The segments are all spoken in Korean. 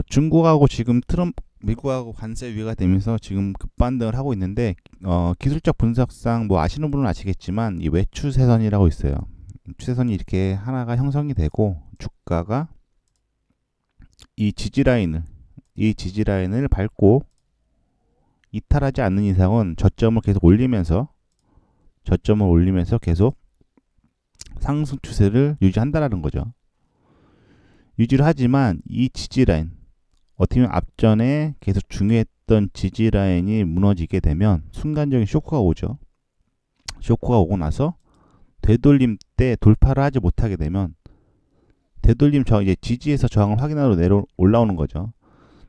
중국하고 지금 미국하고 관세 위기가 되면서 지금 급반등을 하고 있는데, 기술적 분석상 뭐 아시는 분은 아시겠지만 이 외추세선이라고 있어요. 추세선이 이렇게 하나가 형성이 되고 주가가 이 지지라인을 밟고 이탈하지 않는 이상은 저점을 올리면서 계속 상승 추세를 유지한다라는 거죠. 유지를 하지만 이 지지라인, 어떻게 보면 앞전에 계속 중요했던 지지라인이 무너지게 되면 순간적인 쇼크가 오죠. 쇼크가 오고 나서 되돌림 때 돌파를 하지 못하게 되면 되돌림 저항, 이제 지지에서 저항을 확인하러 올라오는 거죠.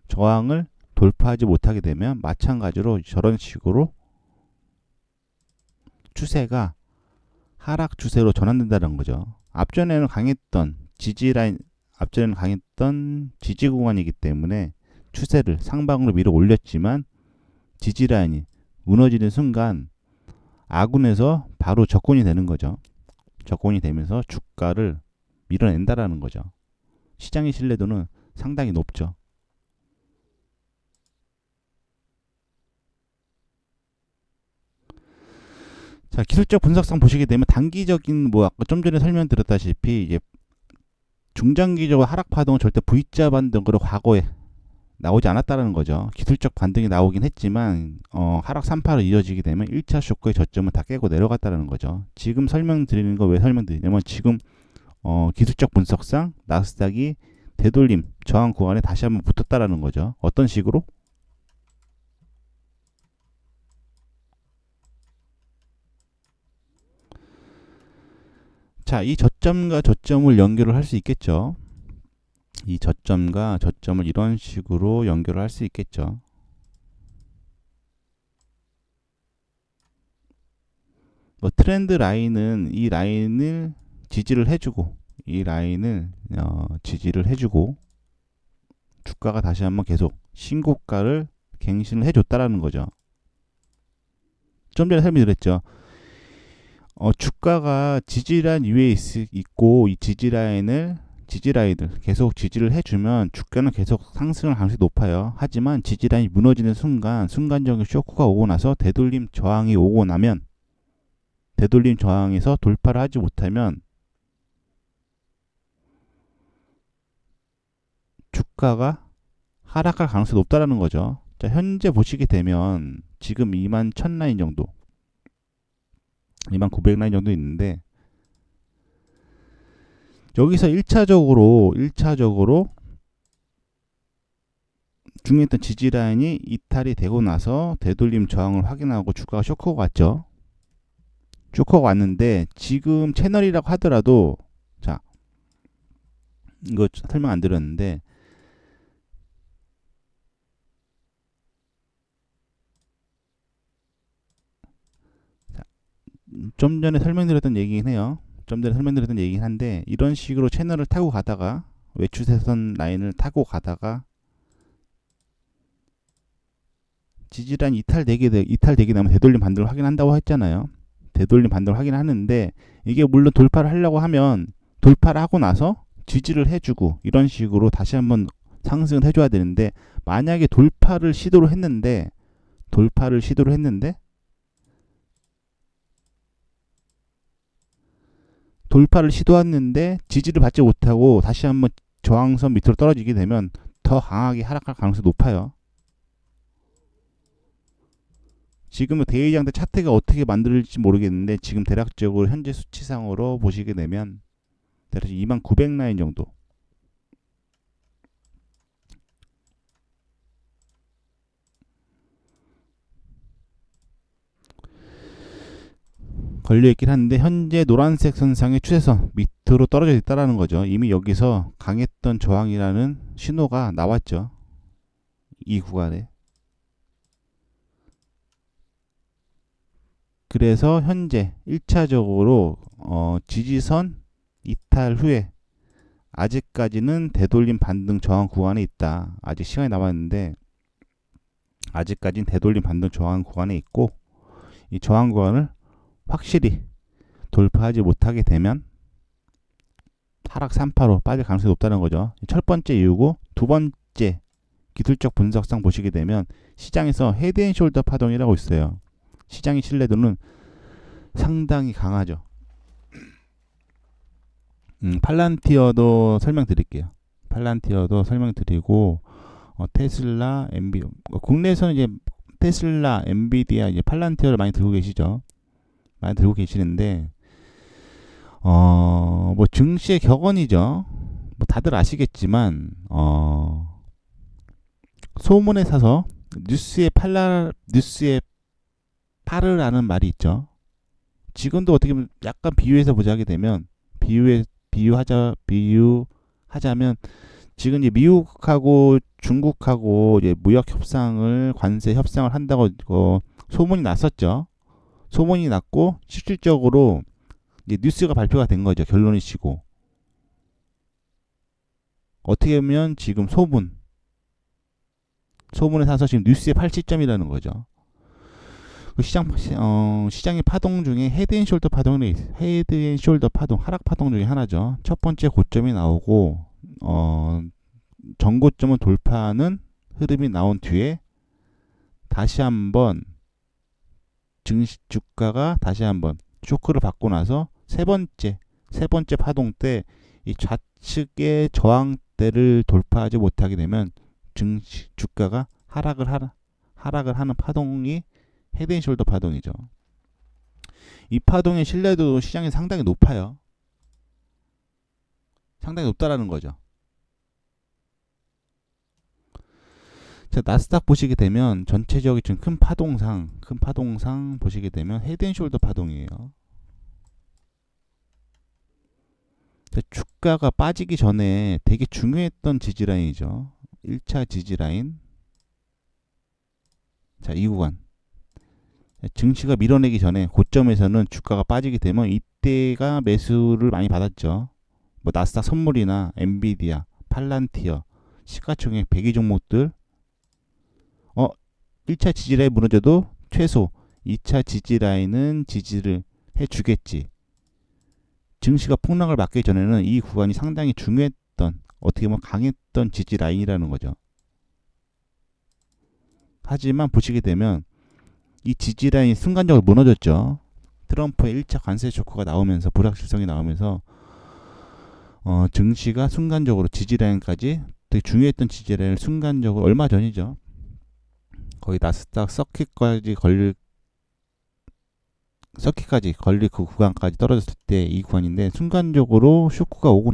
저항을 돌파하지 못하게 되면 마찬가지로 저런 식으로 추세가 하락 추세로 전환된다는 거죠. 앞전에는 강했던 지지 구간이기 때문에 추세를 상방으로 밀어 올렸지만 지지라인이 무너지는 순간 아군에서 바로 접근이 되는 거죠. 접근이 되면서 주가를 밀어낸다라는 거죠. 시장의 신뢰도는 상당히 높죠. 자, 기술적 분석상 보시게 되면 단기적인, 뭐 아까 좀 전에 설명드렸다시피 이제 중장기적으로 하락 파동은 절대 V자 반등으로 과거에 나오지 않았다는 거죠. 기술적 반등이 나오긴 했지만 하락 3파로 이어지게 되면 1차 쇼크의 저점을 다 깨고 내려갔다는 거죠. 지금 설명드리는 거 왜 설명드리냐면 지금 기술적 분석상 나스닥이 되돌림 저항 구간에 다시 한번 붙었다라는 거죠. 어떤 식으로? 자, 이 저점과 저점을 연결을 할 수 있겠죠. 이 저점과 저점을 이런 식으로 연결을 할 수 있겠죠. 뭐 트렌드 라인은 이 라인을 지지를 해주고 주가가 다시 한번 계속 신고가를 갱신을 해줬다라는 거죠. 좀 전에 설명드렸죠. 주가가 지지라인 위에 있고 이 지지라인을 계속 지지를 해주면 주가는 계속 상승할 가능성이 높아요. 하지만 지지라인이 무너지는 순간적인 쇼크가 오고 나서 되돌림 저항에서 돌파를 하지 못하면 주가가 하락할 가능성이 높다라는 거죠. 자, 현재 보시게 되면 지금 2만 1000 라인 정도, 2만 900 라인 정도 있는데, 여기서 1차적으로 중요했던 지지라인이 이탈이 되고 나서 되돌림 저항을 확인하고 주가가 쇼크가 왔죠. 쇼크가 왔는데 지금 채널이라고 하더라도, 자, 이거 설명 안 드렸는데, 좀 전에 설명드렸던 얘기긴 해요. 이런 식으로 채널을 타고 가다가 외추세선 라인을 타고 가다가 지지라인 이탈되게 되면 되돌림 반등을 확인한다고 했잖아요. 되돌림 반등을 확인하는데 이게 물론 돌파를 하려고 하면 돌파를 하고 나서 지지를 해주고 이런 식으로 다시 한번 상승을 해줘야 되는데, 만약에 돌파를 시도를 했는데 지지를 받지 못하고 다시 한번 저항선 밑으로 떨어지게 되면 더 강하게 하락할 가능성이 높아요. 지금은 대의장대 차트가 어떻게 만들어질지 모르겠는데 지금 대략적으로 현재 수치상으로 보시게 되면 대략 2만 900 라인 정도 걸려있긴 한데, 현재 노란색 선상의 추세선 밑으로 떨어져 있다는 거죠. 이미 여기서 강했던 저항이라는 신호가 나왔죠. 이 구간에. 그래서 현재 1차적으로 지지선 이탈 후에 아직까지는 되돌림 반등 저항 구간에 있다. 아직 시간이 남았는데 아직까지는 되돌림 반등 저항 구간에 있고, 이 저항 구간을 확실히 돌파하지 못하게 되면 하락 3파로 빠질 가능성이 높다는 거죠. 첫 번째 이유고, 두 번째 번째 기술적 분석상 보시게 되면 시장에서 헤드앤숄더 파동이라고 있어요. 시장의 신뢰도는 상당히 강하죠. 팔란티어도 설명드릴게요. 팔란티어도 설명드리고 테슬라, 엔비 국내에서는 이제 테슬라, 엔비디아, 이제 팔란티어를 많이 들고 계시죠. 많이 들고 계시는데 뭐 증시의 격언이죠. 뭐 다들 아시겠지만 소문에 사서 뉴스에 팔으라는 말이 있죠. 지금도 어떻게 보면 약간 비유해서 보자게 되면 비유하자면 지금 이제 미국하고 중국하고 이제 무역 협상을 관세 협상을 한다고 소문이 났었죠. 소문이 났고 실질적으로 이제 뉴스가 발표가 된 거죠. 결론이시고 어떻게 보면 지금 소문에 사서 지금 뉴스에 팔 시점이라는 거죠. 시장의 파동 중에 헤드앤숄더 파동, 하락 파동 중에 하나죠. 첫 번째 고점이 나오고 전고점을 돌파하는 흐름이 나온 뒤에 다시 한번 주가가 다시 한번 쇼크를 받고 나서 세 번째 파동 때 이 좌측의 저항대를 돌파하지 못하게 되면 주가가 하락을 하는 파동이 헤드앤숄더 파동이죠. 이 파동의 신뢰도 시장이 상당히 높아요. 상당히 높다라는 거죠. 자, 나스닥 보시게 되면 전체적인 지금 큰 파동상 보시게 되면 헤드앤숄더 파동이에요. 자, 주가가 빠지기 전에 되게 중요했던 지지라인이죠. 1차 지지라인. 자, 이 구간. 증시가 밀어내기 전에 고점에서는 주가가 빠지게 되면 이때가 매수를 많이 받았죠. 뭐 나스닥 선물이나 엔비디아, 팔란티어, 시가총액 100위 종목들 1차 지지라인 무너져도 최소 2차 지지라인은 지지를 해주겠지. 증시가 폭락을 맞기 전에는 이 구간이 상당히 중요했던, 어떻게 보면 강했던 지지라인이라는 거죠. 하지만 보시게 되면 이 지지라인이 순간적으로 무너졌죠. 트럼프의 1차 관세 쇼크가 나오면서 불확실성이 나오면서 증시가 순간적으로 지지라인까지 되게 중요했던 지지라인을 순간적으로 얼마 전이죠. 거의 나스닥 서킷까지 걸릴 그 구간까지 떨어졌을 때 이 구간인데 순간적으로 쇼크가 오고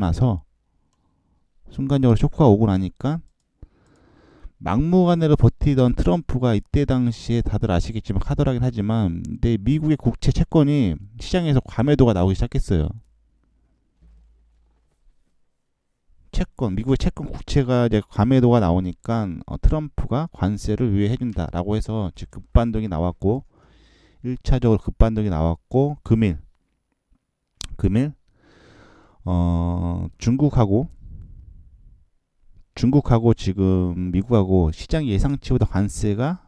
나니까 막무가내로 버티던 트럼프가 이때 당시에 다들 아시겠지만 카더라긴 하지만 근데 미국의 국채 채권이 시장에서 과매도가 나오기 시작했어요. 미국의 채권 국채가 이제 과매도가 나오니까 트럼프가 관세를 유예해준다라고 해서 지금 급반등이 나왔고 1차적으로 급반등이 나왔고 금일 중국하고 지금 미국하고 시장 예상치보다 관세가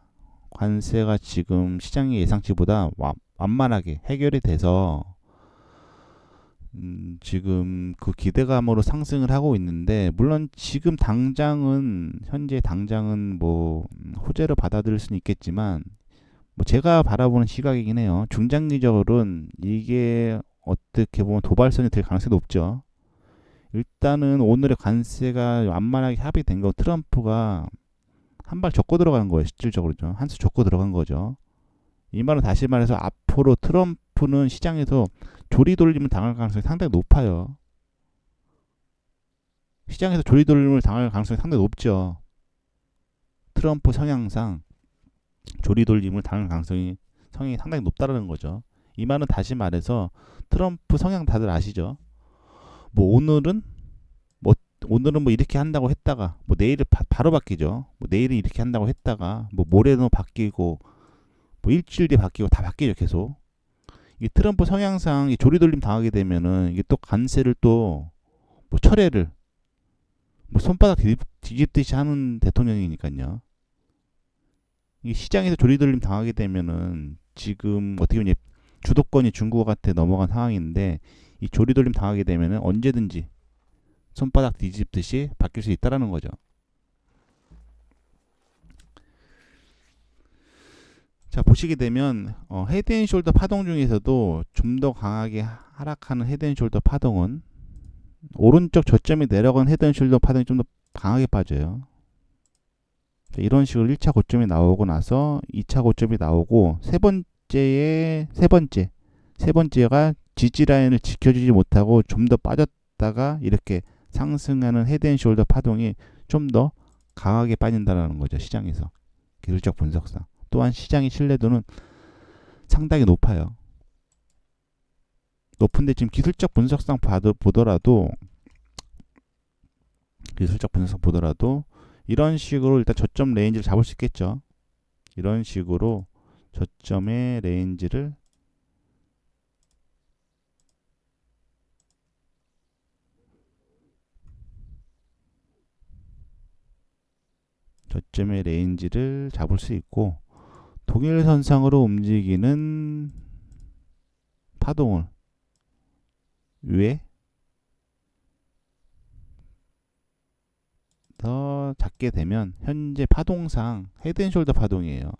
지금 시장의 예상치보다 완만하게 해결이 돼서 지금 그 기대감으로 상승을 하고 있는데 물론 지금 현재 당장은 뭐 호재로 받아들일 수는 있겠지만 뭐 제가 바라보는 시각이긴 해요. 중장기적으로는 이게 어떻게 보면 도발선이 될 가능성이 높죠. 일단은 오늘의 관세가 완만하게 합의된 거 트럼프가 한 발 접고 들어간 거예요. 실질적으로죠. 한 수 접고 들어간 거죠. 이 말은 다시 말해서 앞으로 트럼프는 시장에서 조리돌림을 당할 가능성이 상당히 높아요. 시장에서 조리돌림을 당할 가능성이 상당히 높죠. 트럼프 성향상 조리돌림을 당할 가능성이 상당히 높다라는 거죠. 이 말은 다시 말해서 트럼프 성향 다들 아시죠? 뭐 오늘은 뭐 이렇게 한다고 했다가 뭐 내일은 바로 바뀌죠. 뭐 내일은 이렇게 한다고 했다가 뭐 모레는 바뀌고 뭐 일주일 뒤에 바뀌고 다 바뀌죠. 계속. 이게 트럼프 성향상 조리돌림 당하게 되면은 이게 또 관세를 또 뭐 철회를 뭐 손바닥 뒤집듯이 하는 대통령이니까요. 이게 시장에서 조리돌림 당하게 되면은 지금 어떻게 보면 주도권이 중국한테 넘어간 상황인데 이 조리돌림 당하게 되면은 언제든지 손바닥 뒤집듯이 바뀔 수 있다라는 거죠. 자, 보시게 되면 헤드앤숄더 파동 중에서도 좀 더 강하게 하락하는 헤드앤숄더 파동은 오른쪽 저점이 내려간 헤드앤숄더 파동이 좀 더 강하게 빠져요. 자, 이런 식으로 1차 고점이 나오고 나서 2차 고점이 나오고 세 번째가 지지 라인을 지켜주지 못하고 좀 더 빠졌다가 이렇게 상승하는 헤드앤숄더 파동이 좀 더 강하게 빠진다는 거죠. 시장에서 기술적 분석상. 또한 시장의 신뢰도는 상당히 높아요. 높은데 지금 기술적 분석상 보더라도 이런 식으로 일단 저점 레인지를 잡을 수 있겠죠. 이런 식으로 저점의 레인지를 잡을 수 있고, 동일선상으로 움직이는 파동을 위에 더 잡게 되면 현재 파동상 헤드앤숄더 파동이에요.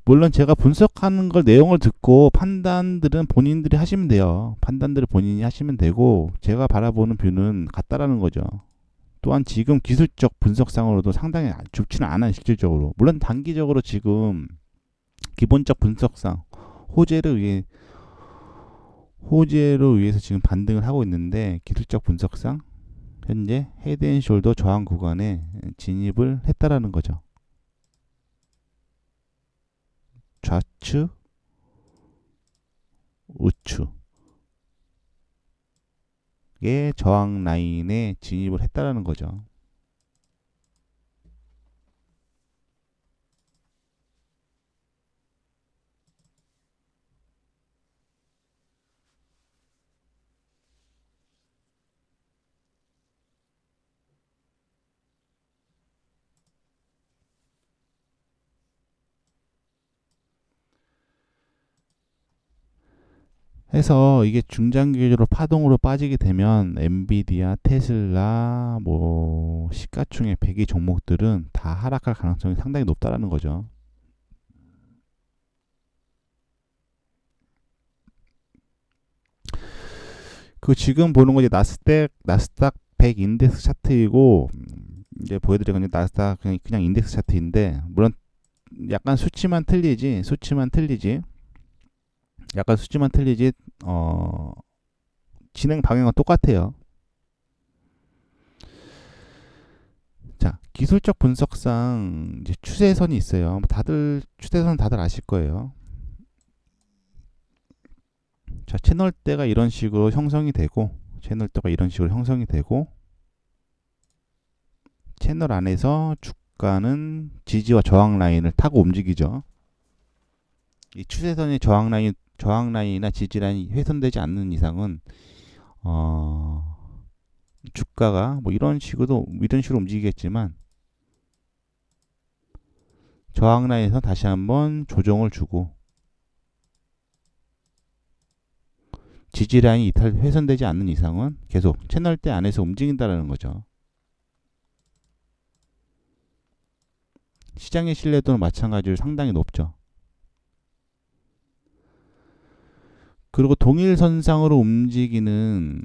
물론 제가 분석하는 걸 내용을 듣고 판단들은 본인들이 하시면 돼요. 판단들을 본인이 하시면 되고, 제가 바라보는 뷰는 같다라는 거죠. 또한 지금 기술적 분석상으로도 상당히 좋지는 않아요. 실질적으로. 물론 단기적으로 지금 기본적 분석상 호재로 의해서 지금 반등을 하고 있는데, 기술적 분석상 현재 헤드앤숄더 저항 구간에 진입을 했다라는 거죠. 좌측, 우측의 저항 라인에 진입을 했다라는 거죠. 해서 이게 중장기적으로 파동으로 빠지게 되면 엔비디아, 테슬라, 뭐 시가총액 100위 종목들은 다 하락할 가능성이 상당히 높다라는 거죠. 그 지금 보는 거 이제 나스닥 100 인덱스 차트이고, 이제 보여드린 건 나스닥 그냥 인덱스 차트인데, 물론 약간 수치만 틀리지 진행 방향은 똑같아요. 자, 기술적 분석상 이제 추세선이 있어요. 추세선 다들 아실 거예요. 자, 채널대가 이런 식으로 형성이 되고, 채널 안에서 주가는 지지와 저항 라인을 타고 움직이죠. 이 추세선의 저항 라인이나 지지 라인이 훼손되지 않는 이상은 주가가 뭐 이런 식으로 움직이겠지만, 저항 라인에서 다시 한번 조정을 주고 지지 라인이 훼손되지 않는 이상은 계속 채널대 안에서 움직인다는 거죠. 시장의 신뢰도는 마찬가지로 상당히 높죠. 그리고 동일선상으로 움직이는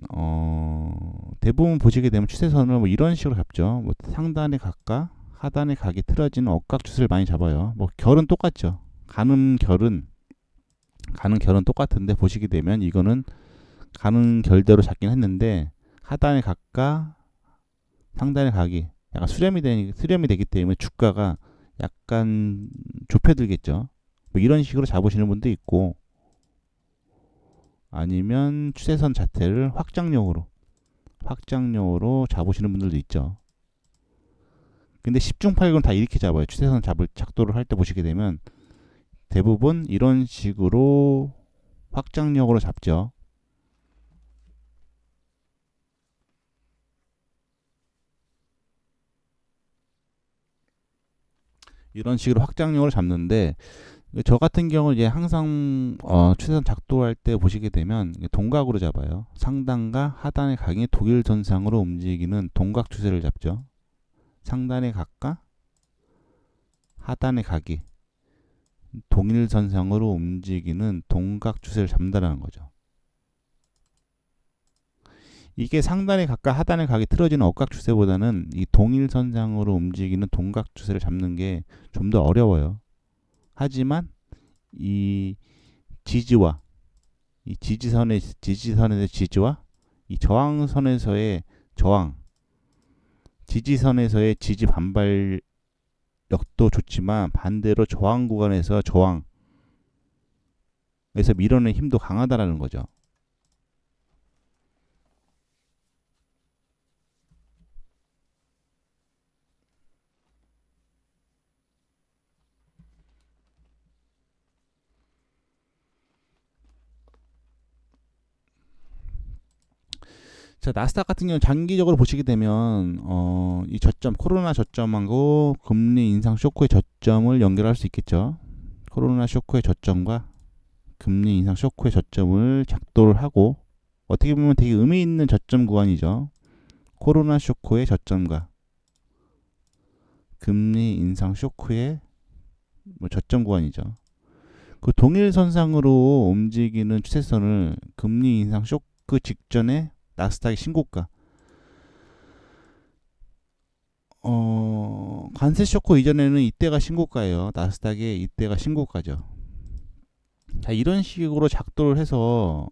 대부분 보시게 되면 추세선을 뭐 이런 식으로 잡죠. 뭐 상단에 갈까 하단에 가기 틀어지는 억각추세를 많이 잡아요. 뭐 결은 똑같죠. 가는 결은 똑같은데, 보시게 되면 이거는 가는 결대로 잡긴 했는데, 하단에 갈까 상단에 가기 약간 수렴이 되기 때문에 주가가 약간 좁혀들겠죠. 뭐 이런 식으로 잡으시는 분도 있고, 아니면 추세선 자체를 확장용으로 잡으시는 분들도 있죠. 근데 10중 8군 다 이렇게 잡아요. 추세선 작도를 할 때 보시게 되면 대부분 이런 식으로 확장력으로 잡죠. 이런 식으로 확장력을 잡는데, 저 같은 경우 이제 항상 추세선 작동할 때 보시게 되면 동각으로 잡아요. 상단과 하단의 각이 동일선상으로 움직이는 동각 추세를 잡죠. 상단의 각과 하단의 각이 동일선상으로 움직이는 동각 추세를 잡는다는 거죠. 이게 상단의 각과 하단의 각이 틀어지는 억각 추세보다는 이 동일선상으로 움직이는 동각 추세를 잡는 게 좀 더 어려워요. 하지만 이 지지와 이 지지선의 지지와 이 저항선에서의 저항, 지지선에서의 지지 반발력도 좋지만 반대로 저항 구간에서 저항에서 밀어내는 힘도 강하다라는 거죠. 자, 나스닥 같은 경우는 장기적으로 보시게 되면 이 저점, 코로나 저점하고 금리 인상 쇼크의 저점을 연결할 수 있겠죠. 코로나 쇼크의 저점과 금리 인상 쇼크의 저점을 작도를 하고 어떻게 보면 되게 의미 있는 저점 구간이죠. 코로나 쇼크의 저점과 금리 인상 쇼크의 저점 구간이죠. 그 동일선상으로 움직이는 추세선을 금리 인상 쇼크 직전에 나스닥의 신고가 관세 쇼크 이전에는 이때가 신고가예요. 나스닥의 이때가 신고가죠. 자, 이런 식으로 작도를 해서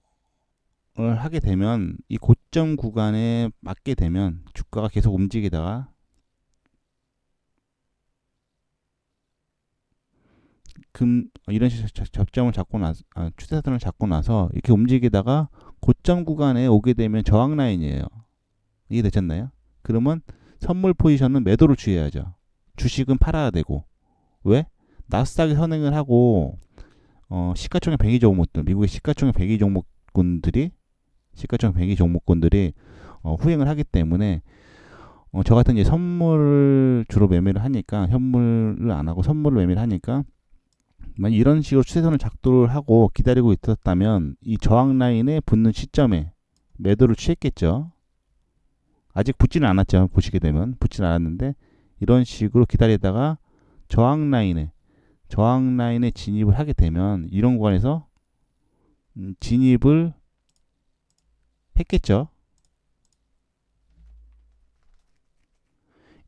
하게 되면 이 고점 구간에 맞게 되면 주가가 계속 움직이다가 이런 식으로 접점을 잡고 나서 추세선을 잡고 나서 이렇게 움직이다가 고점 구간에 오게 되면 저항 라인이에요. 이해되셨나요? 그러면 선물 포지션은 매도를 취해야죠. 주식은 팔아야 되고. 왜? 나스닥이 선행을 하고 시가총액 100위 종목들, 미국의 시가총액 100위 종목군들이 후행을 하기 때문에 저 같은 이제 선물을 주로 매매를 하니까 현물을 안 하고 선물을 매매를 하니까 만약 이런 식으로 추세선을 작도를 하고 기다리고 있었다면 이 저항 라인에 붙는 시점에 매도를 취했겠죠. 아직 붙지는 않았죠. 보시게 되면 붙지는 않았는데 이런 식으로 기다리다가 저항 라인에 진입을 하게 되면 이런 구간에서 진입을 했겠죠.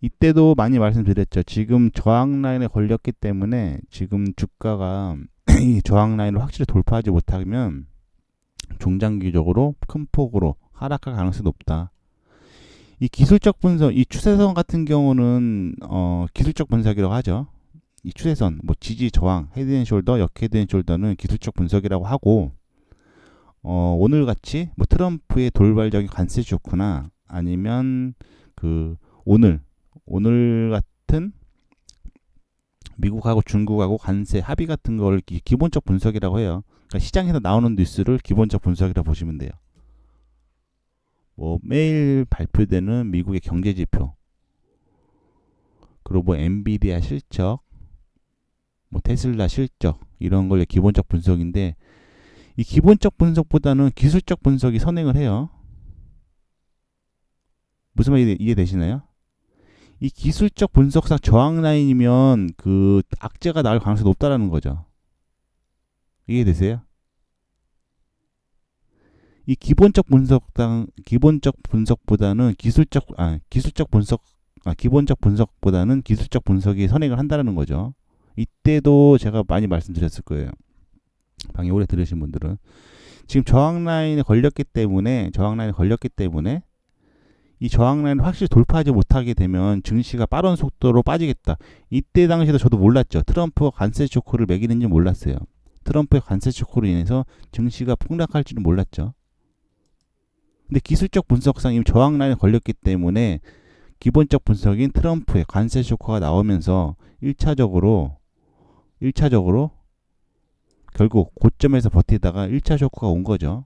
이때도 많이 말씀드렸죠. 지금 저항 라인에 걸렸기 때문에 지금 주가가 이 저항 라인을 확실히 돌파하지 못하면 중장기적으로 큰 폭으로 하락할 가능성이 높다. 이 기술적 분석, 이 추세선 같은 경우는 기술적 분석이라고 하죠. 이 추세선, 뭐 지지, 저항, 헤드앤숄더, 역헤드앤숄더는 기술적 분석이라고 하고 오늘 같이 뭐 트럼프의 돌발적인 관세 쇼크나 아니면 그 오늘 같은 미국하고 중국하고 관세 합의 같은 걸 기본적 분석이라고 해요. 그러니까 시장에서 나오는 뉴스를 기본적 분석이라고 보시면 돼요. 뭐 매일 발표되는 미국의 경제 지표, 그리고 뭐 엔비디아 실적, 뭐 테슬라 실적 이런 걸 기본적 분석인데 이 기본적 분석보다는 기술적 분석이 선행을 해요. 무슨 말 이해되시나요? 이 기술적 분석상 저항 라인이면 그 악재가 나올 가능성이 높다라는 거죠. 이해되세요? 이 기본적 분석보다는 기본적 분석보다는 기술적 분석이 선행을 한다는 거죠. 이때도 제가 많이 말씀드렸을 거예요. 방에 오래 들으신 분들은 지금 저항 라인에 걸렸기 때문에 이 저항 라인을 확실히 돌파하지 못하게 되면 증시가 빠른 속도로 빠지겠다. 이때 당시에도 저도 몰랐죠. 트럼프가 관세 쇼크를 매기는지 몰랐어요. 트럼프의 관세 쇼크로 인해서 증시가 폭락할지는 몰랐죠. 근데 기술적 분석상 이미 저항 라인에 걸렸기 때문에 기본적 분석인 트럼프의 관세 쇼크가 나오면서 1차적으로 결국 고점에서 버티다가 1차 쇼크가 온 거죠.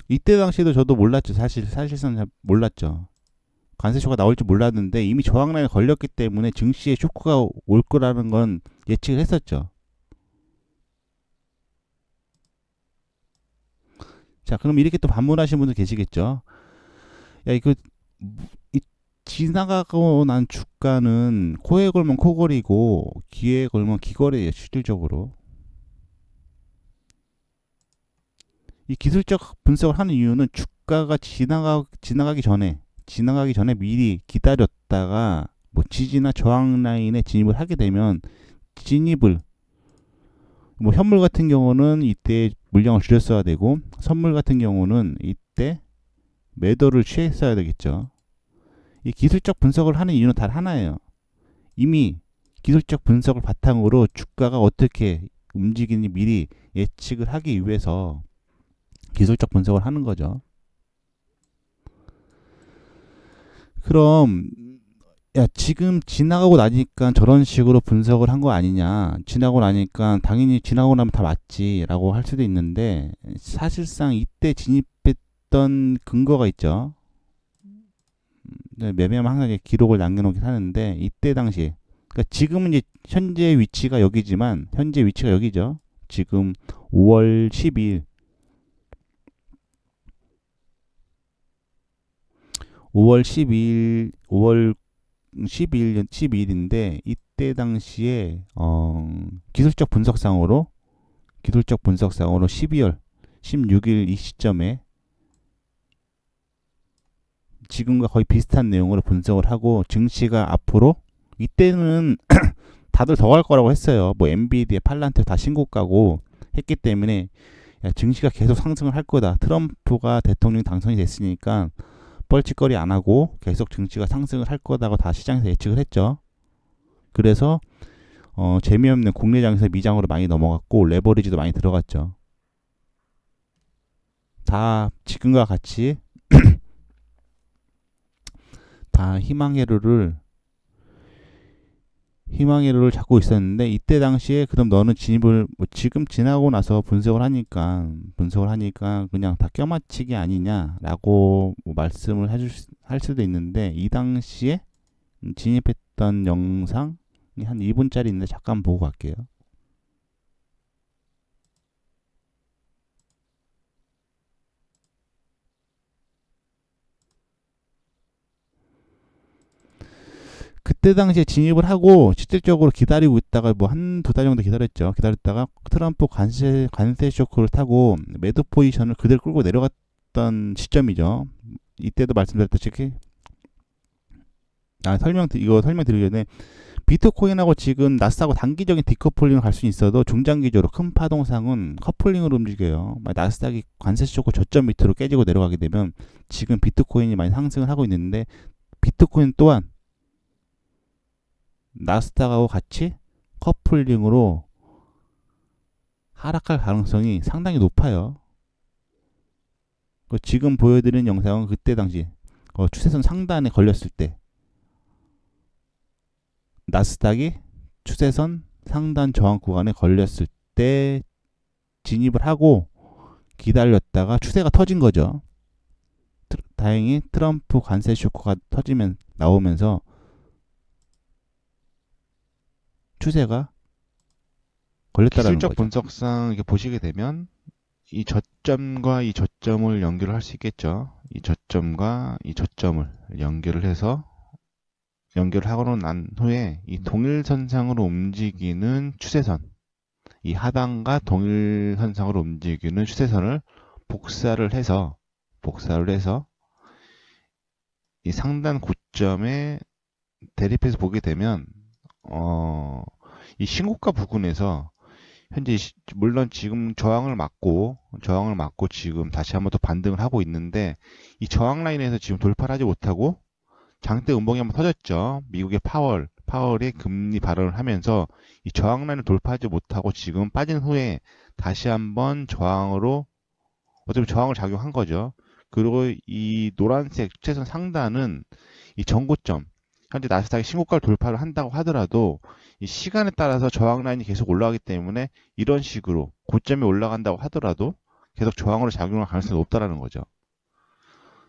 이때 당시에도 저도 몰랐죠. 사실상 잘 몰랐죠. 관세 쇼크가 나올 줄 몰랐는데 이미 저항 라인에 걸렸기 때문에 증시에 쇼크가 올 거라는 건 예측을 했었죠. 자, 그럼 이렇게 또 반문하시는 분들 계시겠죠. 야, 이거 이 지나가고 난 주가는 코에 걸면 코걸이고 귀에 걸면 귀걸이에요, 실질적으로. 이 기술적 분석을 하는 이유는 주가가 지나가기 전에 미리 기다렸다가 뭐 지지나 저항 라인에 진입을 하게 되면 진입을 뭐 현물 같은 경우는 이때 물량을 줄였어야 되고 선물 같은 경우는 이때 매도를 취했어야 되겠죠. 이 기술적 분석을 하는 이유는 단 하나예요. 이미 기술적 분석을 바탕으로 주가가 어떻게 움직이는지 미리 예측을 하기 위해서 기술적 분석을 하는 거죠. 그럼 야, 지금 지나가고 나니까 저런 식으로 분석을 한 거 아니냐. 지나고 나니까 당연히 지나고 나면 다 맞지라고 할 수도 있는데 사실상 이때 진입했던 근거가 있죠. 매매하면 항상 기록을 남겨놓긴 하는데 이때 당시 그러니까 지금은 이제 현재 위치가 여기지만 현재 위치가 여기죠. 지금 5월 12일 5월 12일인데 이때 당시에 기술적 분석상으로 12월 16일 이 시점에 지금과 거의 비슷한 내용으로 분석을 하고 증시가 앞으로 이때는 다들 더 갈 거라고 했어요. 뭐 엔비디아, 팔란트 다 신고가고 했기 때문에 야, 증시가 계속 상승을 할 거다. 트럼프가 대통령 당선이 됐으니까 뻘짓거리 안 하고 계속 증시가 상승을 할 거다고 다 시장에서 예측을 했죠. 그래서 재미없는 국내장에서 미장으로 많이 넘어갔고 레버리지도 많이 들어갔죠. 다 지금과 같이 다 희망회로를 잡고 있었는데 이때 당시에 그럼 너는 진입을 뭐 지금 지나고 나서 분석을 하니까 그냥 다 껴맞추기 아니냐라고 뭐 말씀을 할 수도 있는데 이 당시에 진입했던 영상이 한 2분짜리인데 잠깐 보고 갈게요. 그때 당시에 진입을 하고 실질적으로 기다리고 있다가 뭐 한 두 달 정도 기다렸다가 트럼프 관세 쇼크를 타고 매도 포지션을 그대로 끌고 내려갔던 시점이죠. 이때도 말씀드렸다시피 이거 설명드리기 전에 비트코인하고 지금 나스닥하고 단기적인 디커플링을 갈 수 있어도 중장기적으로 큰 파동상은 커플링으로 움직여요. 나스닥이 관세 쇼크 저점 밑으로 깨지고 내려가게 되면 지금 비트코인이 많이 상승을 하고 있는데 비트코인 또한 나스닥하고 같이 커플링으로 하락할 가능성이 상당히 높아요. 지금 보여드리는 영상은 그때 당시 추세선 상단에 걸렸을 때 나스닥이 추세선 상단 저항 구간에 걸렸을 때 진입을 하고 기다렸다가 추세가 터진 거죠. 다행히 트럼프 관세 쇼크가 나오면서 추세가 걸렸다라는 기술적 거죠. 분석상 이렇게 보시게 되면 이 저점과 이 저점을 연결을 할 수 있겠죠. 이 저점과 이 저점을 연결을 하고 난 후에 이 동일선상으로 움직이는 추세선, 이 하단과 동일선상으로 움직이는 추세선을 복사를 해서 이 상단 고점에 대립해서 보게 되면 이 신고가 부근에서 현재 물론 지금 저항을 막고 지금 다시 한번 또 반등을 하고 있는데 이 저항 라인에서 지금 돌파를 하지 못하고 장대 음봉이 한번 터졌죠. 미국의 파월이 금리 발언을 하면서 이 저항 라인을 돌파하지 못하고 지금 빠진 후에 다시 한번 저항으로 어차피 저항을 작용한 거죠. 그리고 이 노란색 추세선 상단은 이 전고점 현재 나스닥이 신고가를 돌파를 한다고 하더라도 이 시간에 따라서 저항 라인이 계속 올라가기 때문에 이런 식으로 고점이 올라간다고 하더라도 계속 저항으로 작용할 가능성이 높다라는 거죠.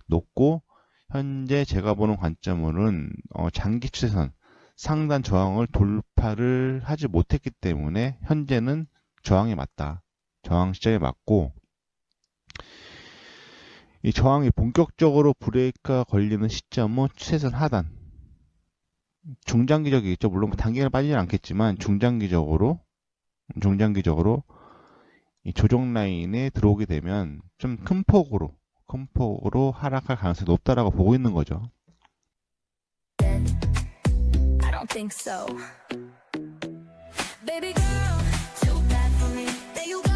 높고 현재 제가 보는 관점으로는 장기 추세선 상단 저항을 돌파를 하지 못했기 때문에 현재는 저항에 맞다. 저항 시장에 맞고 이 저항이 본격적으로 브레이크가 걸리는 시점은 추세선 하단. 중장기적이겠죠. 물론 단기간에 빠지진 않겠지만 중장기적으로 이 조정 라인에 들어오게 되면 좀 큰 폭으로 하락할 가능성이 높다라고 보고 있는 거죠. I don't think so. Baby girl, too bad for me. There you go.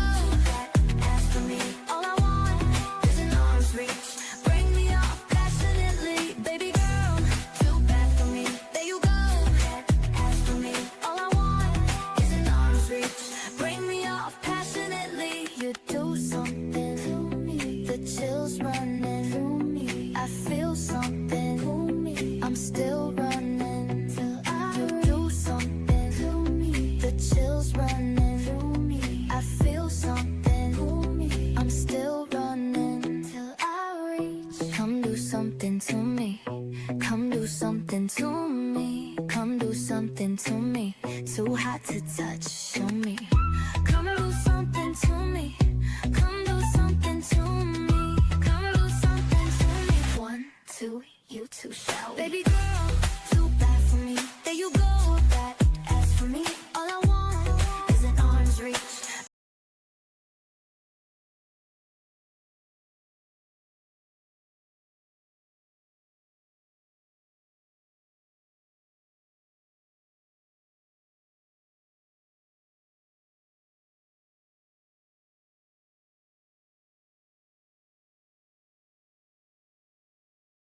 Ask for me. All I want is an arm's reach. Bring me up passionately. Baby girl, too bad for me. There you go. Ask for me. All I want is an arm's reach. Bring me up passionately. You do something to me. The chills running through me. I feel something to me. I'm still running till you do something to me. The chills running through me. I feel something to me. I'm still running till I reach. Come do something to me. Come do something to me. Come do something to me. Too hot to touch. Show me.